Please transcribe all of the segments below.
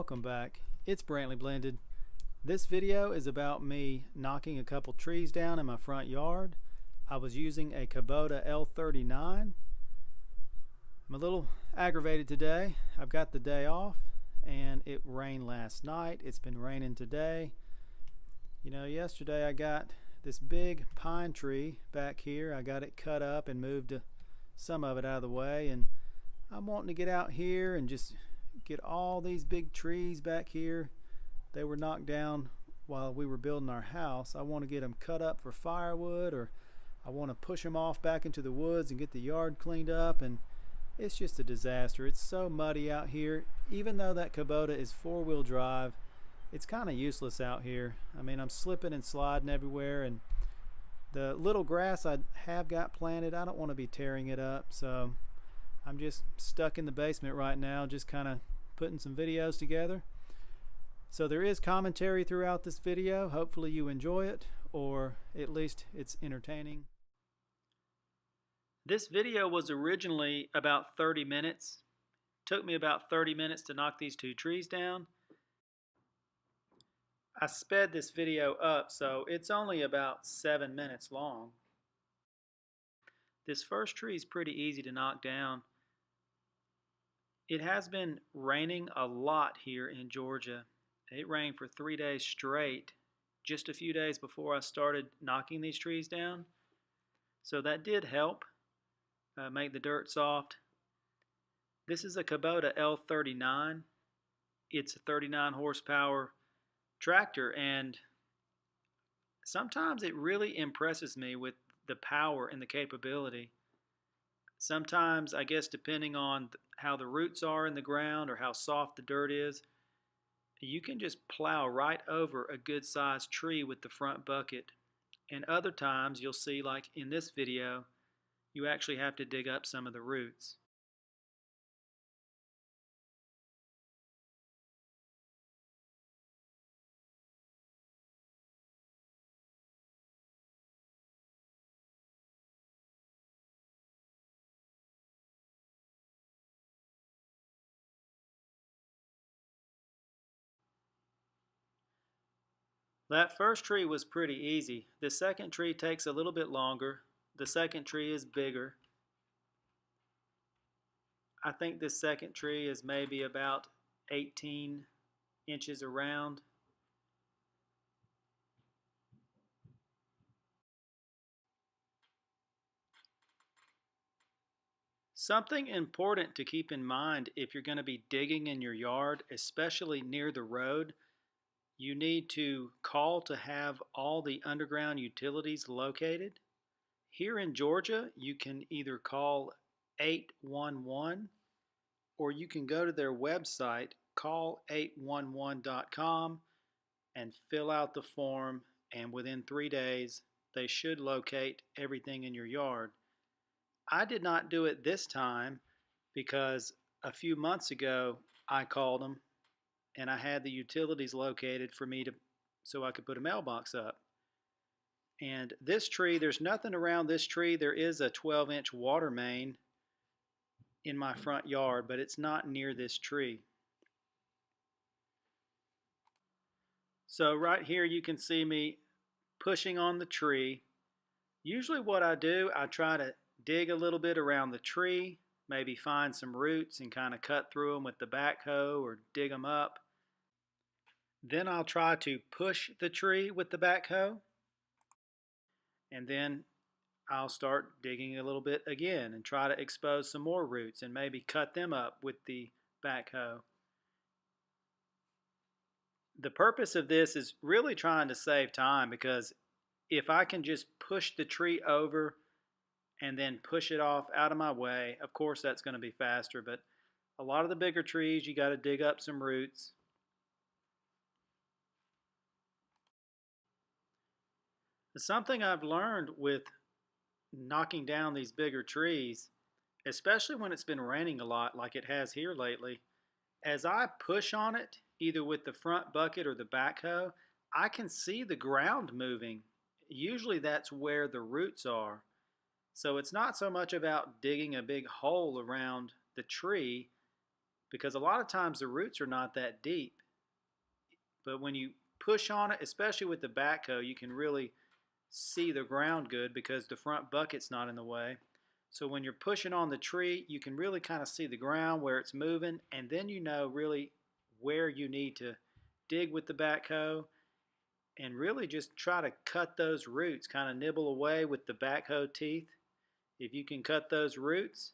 welcome back. It's Brantley This video is about me knocking a couple trees down in my front yard. I was using a Kubota L39. I'm a little aggravated today. I've got the day off and it rained last night. It's been raining today. You know, yesterday I got this big pine tree back here. I got it cut up and moved some of it out of the way, and I'm wanting to get out here and just get all these big trees back here. They were knocked down while we were building our house. I want to get them cut up for firewood, or I want to push them off back into the woods and get the yard cleaned up, and it's just a disaster. It's so muddy out here. Even though that Kubota is four-wheel drive, it's kind of useless out here. I mean, I'm slipping and sliding everywhere, and the little grass I have got planted, I don't want to be tearing it up, so I'm just stuck in the basement right now, just kind of putting some videos together. So there is commentary throughout this video. Hopefully you enjoy it, or at least it's entertaining. This video was originally about 30 minutes. Took me about 30 minutes to knock these two trees down. I sped this video up, so it's only about 7 minutes long. This first tree is pretty easy to knock down. It has been raining a lot here in Georgia. It rained for 3 days straight, just a few days before I started knocking these trees down. So that did help make the dirt soft. This is a Kubota L39. It's a 39 horsepower tractor, and sometimes it really impresses me with the power and the capability. Sometimes, I guess, depending on how the roots are in the ground or how soft the dirt is, you can just plow right over a good sized tree with the front bucket. And other times you'll see, like in this video, you actually have to dig up some of the roots. That first tree was pretty easy. The second tree takes a little bit longer. The second tree is bigger. I think this second tree is maybe about 18 inches around. Something important to keep in mind if you're going to be digging in your yard, especially near the road, you need to call to have all the underground utilities located. Here in Georgia, you can either call 811 or you can go to their website, call811.com, and fill out the form, and within 3 days, they should locate everything in your yard. I did not do it this time because a few months ago, I called them and I had the utilities located for me so I could put a mailbox up. And this tree, there's nothing around this tree. There is a 12-inch water main in my front yard, but it's not near this tree. So right here you can see me pushing on the tree. Usually what I do, I try to dig a little bit around the tree, maybe find some roots and kind of cut through them with the backhoe or dig them up. Then I'll try to push the tree with the backhoe, and then I'll start digging a little bit again and try to expose some more roots and maybe cut them up with the backhoe. The purpose of this is really trying to save time, because if I can just push the tree over and then push it off out of my way, of course that's going to be faster, but a lot of the bigger trees you got to dig up some roots. Something I've learned with knocking down these bigger trees, especially when it's been raining a lot like it has here lately, as I push on it, either with the front bucket or the backhoe, I can see the ground moving. Usually that's where the roots are. So it's not so much about digging a big hole around the tree, because a lot of times the roots are not that deep. But when you push on it, especially with the backhoe, you can really see the ground good because the front bucket's not in the way. So when you're pushing on the tree, you can really kind of see the ground where it's moving, and then you know really where you need to dig with the backhoe and really just try to cut those roots, kind of nibble away with the backhoe teeth. If you can cut those roots,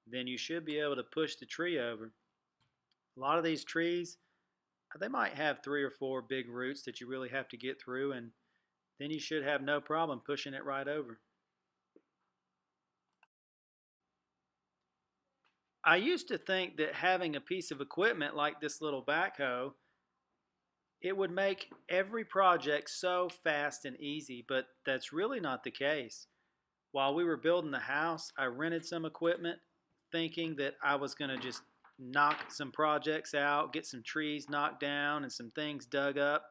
then you should be able to push the tree over. A lot of these trees, they might have 3 or 4 big roots that you really have to get through, and then you should have no problem pushing it right over. I used to think that having a piece of equipment like this little backhoe, it would make every project so fast and easy, but that's really not the case. While we were building the house, I rented some equipment thinking that I was going to just knock some projects out, get some trees knocked down and some things dug up.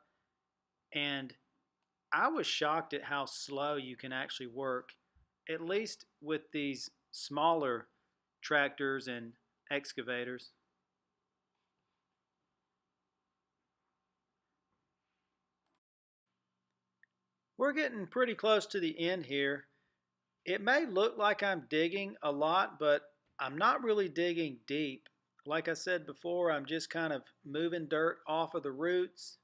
And I was shocked at how slow you can actually work, at least with these smaller tractors and excavators. We're getting pretty close to the end here. It may look like I'm digging a lot, but I'm not really digging deep. Like I said before, I'm just kind of moving dirt off of the roots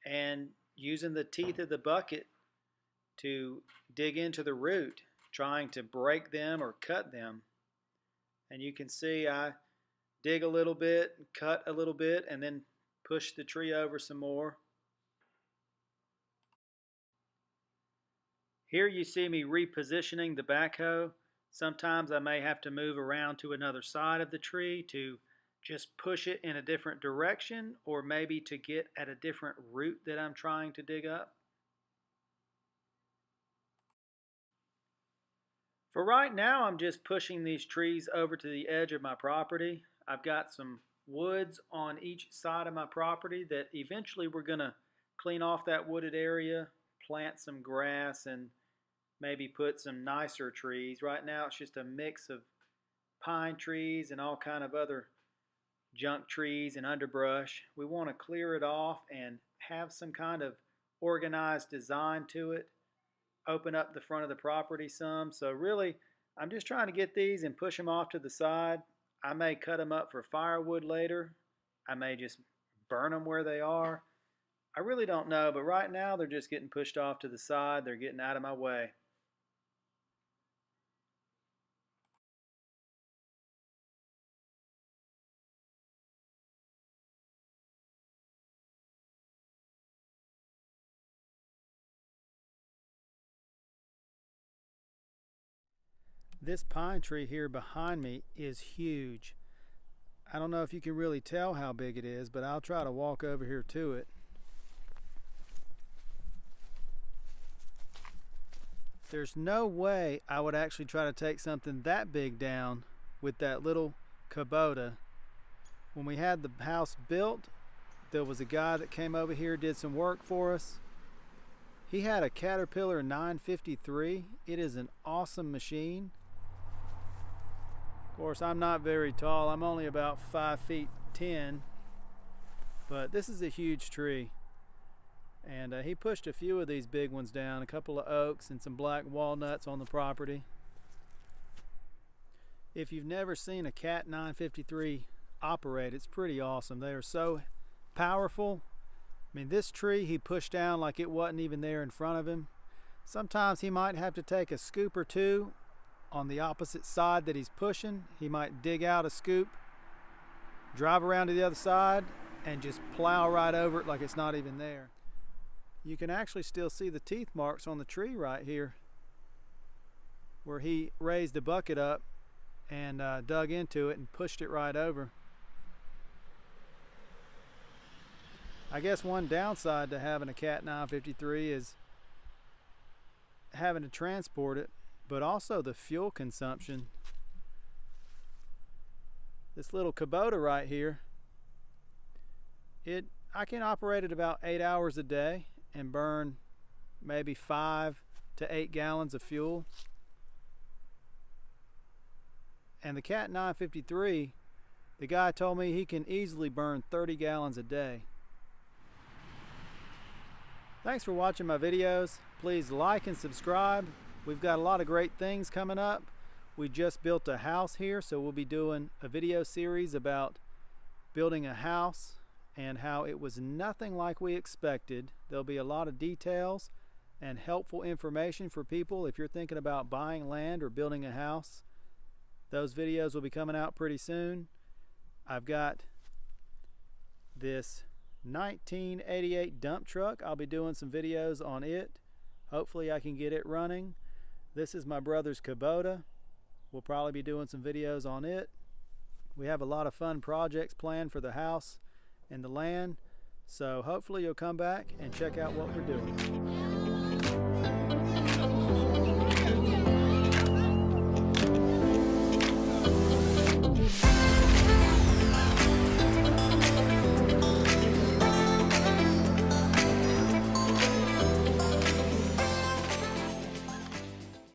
and using the teeth of the bucket to dig into the root, trying to break them or cut them. And you can see I dig a little bit, cut a little bit, and then push the tree over some more. Here you see me repositioning the backhoe. Sometimes I may have to move around to another side of the tree to just push it in a different direction, or maybe to get at a different root that I'm trying to dig up. For right now, I'm just pushing these trees over to the edge of my property. I've got some woods on each side of my property that eventually we're going to clean off that wooded area, plant some grass, and maybe put some nicer trees. Right now it's just a mix of pine trees and all kind of other junk trees and underbrush. We want to clear it off and have some kind of organized design to it. Open up the front of the property some. So really, I'm just trying to get these and push them off to the side. I may cut them up for firewood later. I may just burn them where they are. I really don't know, but right now they're just getting pushed off to the side. They're getting out of my way. This pine tree here behind me is huge. I don't know if you can really tell how big it is, but I'll try to walk over here to it. There's no way I would actually try to take something that big down with that little Kubota. When we had the house built, there was a guy that came over here, did some work for us. He had a Caterpillar 953. It is an awesome machine. Of course, I'm not very tall. I'm only about 5 feet 10, but this is a huge tree. And he pushed a few of these big ones down, a couple of oaks and some black walnuts on the property. If you've never seen a Cat 953 operate, it's pretty awesome. They are so powerful. I mean, this tree he pushed down like it wasn't even there in front of him. Sometimes he might have to take a scoop or two on the opposite side that he's pushing. He might dig out a scoop, drive around to the other side, and just plow right over it like it's not even there. You can actually still see the teeth marks on the tree right here where he raised the bucket up and dug into it and pushed it right over. I guess one downside to having a Cat 953 is having to transport it, but also the fuel consumption. This little Kubota right here, I can operate it about 8 hours a day and burn maybe 5 to 8 gallons of fuel. And the Cat 953, The guy told me he can easily burn 30 gallons a day. Thanks for watching my videos. Please like and subscribe. We've got a lot of great things coming up. We just built a house here, so we'll be doing a video series about building a house and how it was nothing like we expected. There'll be a lot of details and helpful information for people if you're thinking about buying land or building a house. Those videos will be coming out pretty soon. I've got this 1988 dump truck. I'll be doing some videos on it. Hopefully I can get it running. This is my brother's Kubota. We'll probably be doing some videos on it. We have a lot of fun projects planned for the house and the land, so hopefully you'll come back and check out what we're doing.